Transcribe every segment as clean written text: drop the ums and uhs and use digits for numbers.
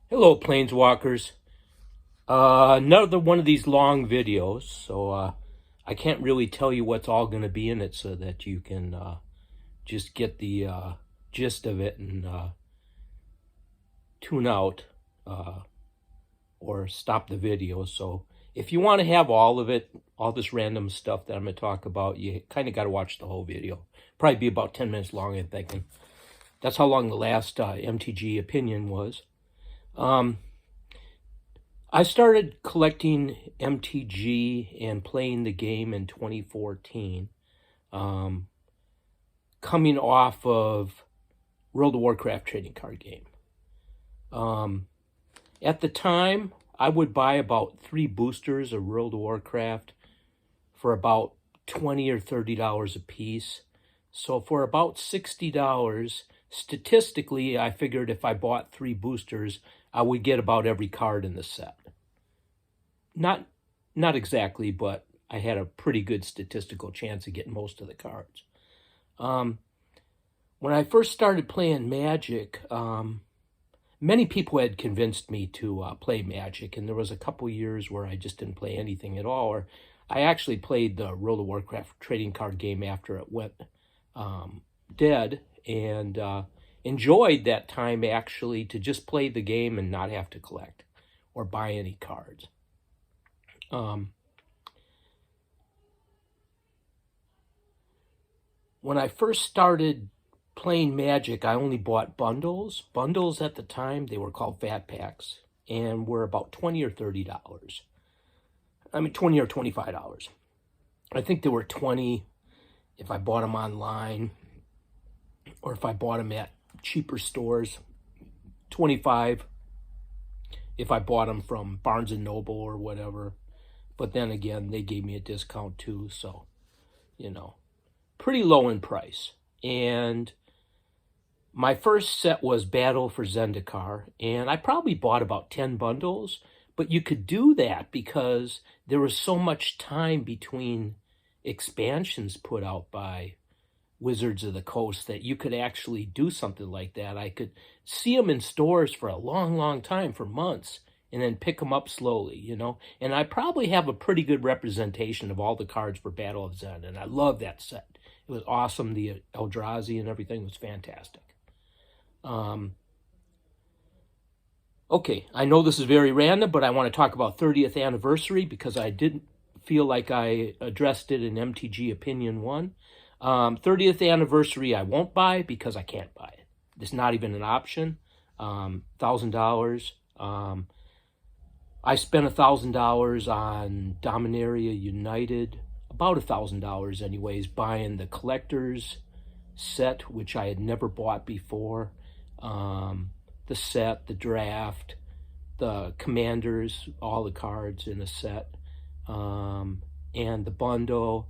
Hello, Planeswalkers. Another one of these long videos, so I can't really tell you what's all going to be in it so that you can just get the gist of it and tune out or stop the video. So if you want to have all of it, all this random stuff that I'm going to talk about, you kind of got to watch the whole video. Probably be about 10 minutes long, I'm thinking. That's how long the last MtG Opinion was. I started collecting MTG and playing the game in 2014, coming off of World of Warcraft trading card game. At the time, I would buy about 3 boosters of World of Warcraft for about $20 or $30 a piece. So for about $60, statistically, I figured if I bought 3 boosters, I would get about every card in the set. Not exactly, but I had a pretty good statistical chance of getting most of the cards. When I first started playing Magic, many people had convinced me to play Magic, and there was a couple years where I just didn't play anything at all. Or I actually played the World of Warcraft trading card game after it went dead, and enjoyed that time actually to just play the game and not have to collect or buy any cards. When I first started playing Magic, I only bought bundles. Bundles at the time, they were called fat packs, and were about $20 or $30. I mean, $20 or $25. I think they were 20 if I bought them online, or if I bought them at cheaper stores. 25 if I bought them from Barnes & Noble or whatever. But then again, they gave me a discount too, so, you know, pretty low in price. And my first set was Battle for Zendikar, and I probably bought about 10 bundles, but you could do that because there was so much time between expansions put out by Wizards of the Coast that you could actually do something like that. I could see them in stores for a long, long time, for months, and then pick them up slowly, you know. And I probably have a pretty good representation of all the cards for Battle of Zen, and I love that set. It was awesome. The Eldrazi and everything was fantastic. Okay, I know this is very random, but I want to talk about 30th anniversary because I didn't feel like I addressed it in MTG Opinion 1. 30th anniversary I won't buy because I can't buy it. It's not even an option. $1,000. I spent $1,000 on Dominaria United, about $1,000 anyways, buying the collector's set, which I had never bought before. The set, the draft, the commanders, all the cards in a set, and the bundle.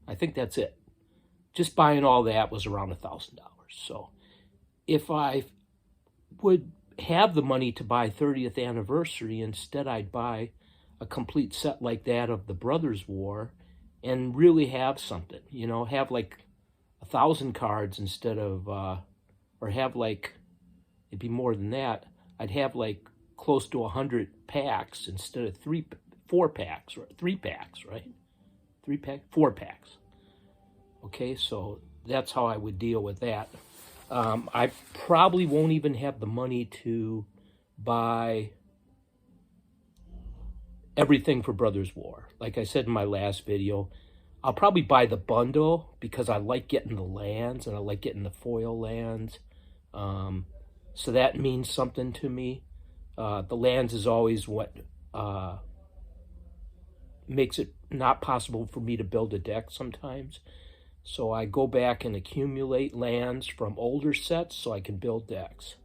I think that's it. Just buying all that was around $1,000. So if I would have the money to buy 30th anniversary, instead I'd buy a complete set like that of the Brothers War and really have something, you know, have like 1,000 cards instead of, or have like, it'd be more than that. I'd have like close to 100 packs instead of 4 packs, or 3 packs, right? 4 packs. Okay, so that's how I would deal with that. I probably won't even have the money to buy everything for Brothers War. Like I said in my last video, I'll probably buy the bundle because I like getting the lands and I like getting the foil lands. So that means something to me. The lands is always what makes it not possible for me to build a deck sometimes. So I go back and accumulate lands from older sets so I can build decks.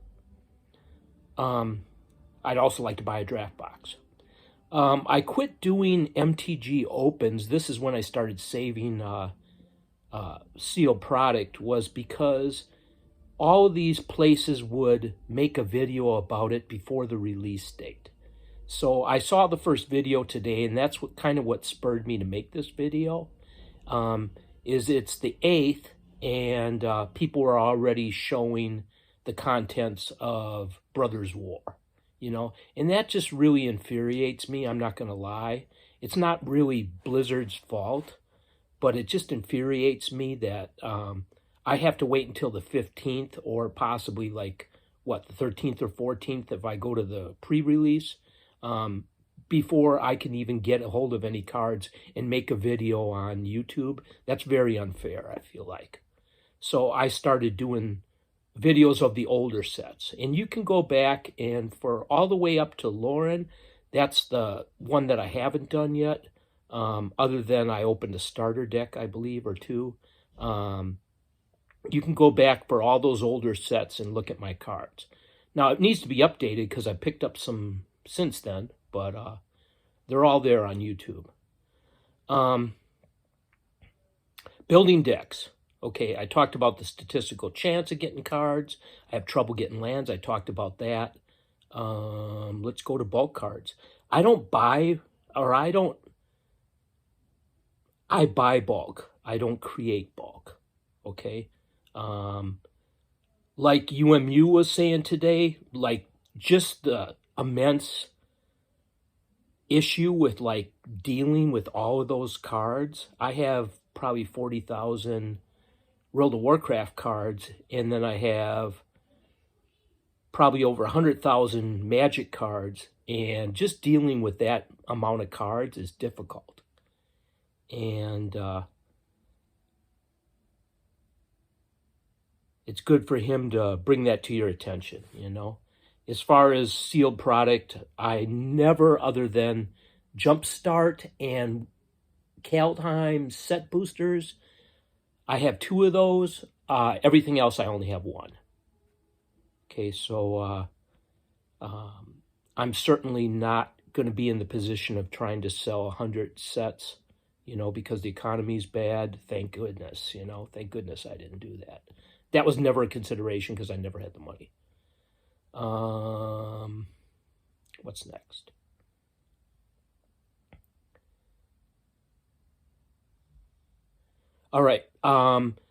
I'd also like to buy a draft box. I quit doing MTG Opens. This is when I started saving sealed product, was because all of these places would make a video about it before the release date. So I saw the first video today, and that's what spurred me to make this video. It's the 8th, and people are already showing the contents of Brothers War, you know, and that just really infuriates me. I'm not going to lie. It's not really Blizzard's fault, but it just infuriates me that I have to wait until the 15th or possibly like, what, the 13th or 14th if I go to the pre-release before I can even get a hold of any cards and make a video on YouTube. That's very unfair, I feel like. So I started doing videos of the older sets. And you can go back and for all the way up to Lauren, that's the one that I haven't done yet. Other than I opened a starter deck, I believe, or two. You can go back for all those older sets and look at my cards. Now, it needs to be updated because I picked up some since then, but they're all there on YouTube. Building decks. Okay, I talked about the statistical chance of getting cards. I have trouble getting lands. I talked about that. Let's go to bulk cards. I buy bulk. I don't create bulk. Okay? Like UMU was saying today, like just the immense issue with like dealing with all of those cards. I have probably 40,000 World of Warcraft cards, and then I have probably over 100,000 Magic cards, and just dealing with that amount of cards is difficult. And it's good for him to bring that to your attention, you know. As far as sealed product, I never, other than Jumpstart and Kaldheim set boosters, I have 2 of those. Everything else, I only have 1. Okay, so I'm certainly not going to be in the position of trying to sell 100 sets, you know, because the economy's bad. Thank goodness, you know. Thank goodness I didn't do that. That was never a consideration because I never had the money. What's next? All right.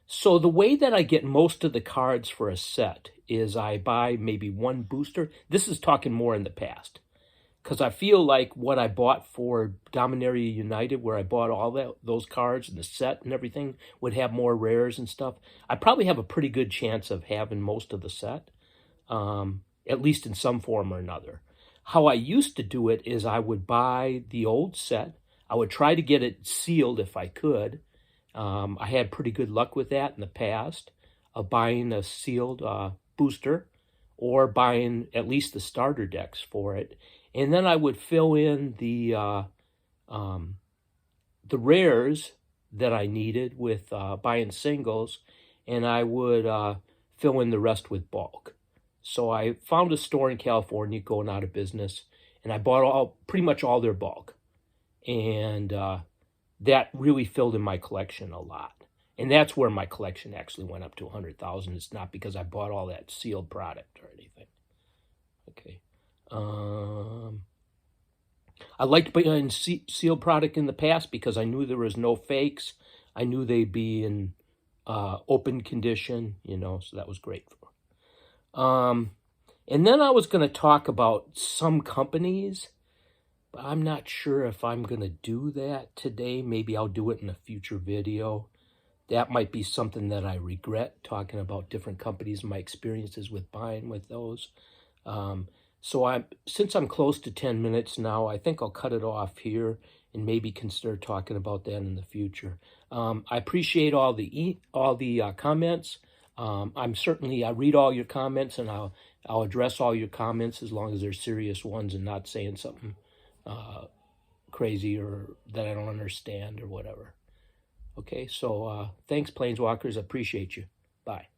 So the way that I get most of the cards for a set is I buy maybe 1 booster. This is talking more in the past. Because I feel like what I bought for Dominaria United, where I bought all those cards and the set and everything, would have more rares and stuff. I probably have a pretty good chance of having most of the set, at least in some form or another. How I used to do it is I would buy the old set. I would try to get it sealed if I could. I had pretty good luck with that in the past, of buying a sealed booster or buying at least the starter decks for it. And then I would fill in the rares that I needed with buying singles, and I would fill in the rest with bulk. So I found a store in California going out of business, and I bought pretty much all their bulk. And that really filled in my collection a lot. And that's where my collection actually went up to 100,000. It's not because I bought all that sealed product or anything. Okay. I liked buying sealed product in the past because I knew there was no fakes. I knew they'd be in open condition, you know, so that was great. And then I was going to talk about some companies, but I'm not sure if I'm going to do that today. Maybe I'll do it in a future video. That might be something that I regret, talking about different companies, my experiences with buying with those. So since I'm close to 10 minutes now, I think I'll cut it off here and maybe consider talking about that in the future. I appreciate all the comments. I read all your comments, and I'll address all your comments as long as they're serious ones and not saying something crazy or that I don't understand or whatever. Okay, so thanks, Planeswalkers. I appreciate you. Bye.